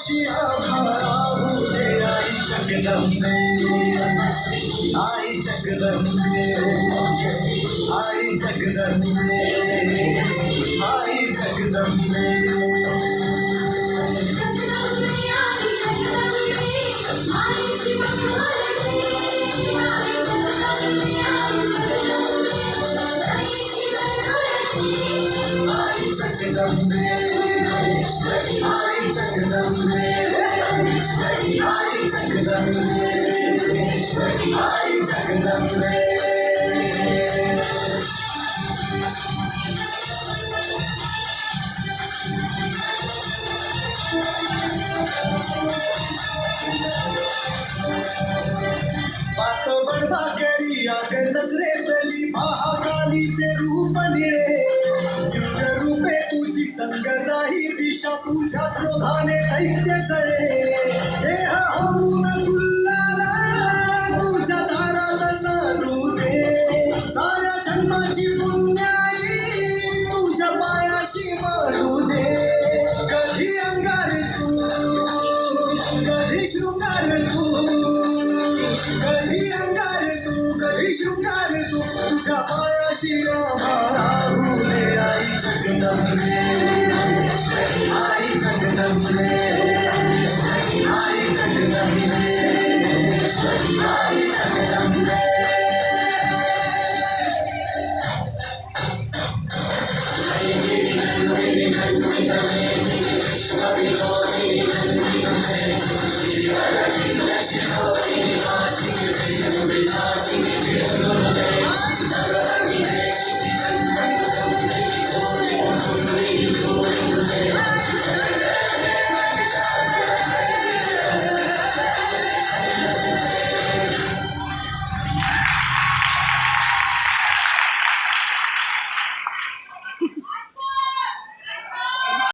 पायाशी आभाळाहू दे आई जगदंबे, आई जगदंबे, आई जगदंबे, आई जगदंबे. पातबड भाकरी आग नजरेतली महाकालीचे रूप निळे, दिव्य रूपे तुझी तंग नाही दिशा, तुझ्या क्रोधाने दैत्य सळे. देह होऊन गुल्लाला तुझ्या दारात साधू दे, साऱ्या जन्माची पुण्याई तुझ्या पायाशी माडू दे. कधी अंगार तू, कधी शृंगार तू, कधी अंगार तू, कधी शृंगार तू, तुझ्या पायाशी आभाळाहू दे आई जगदंबे.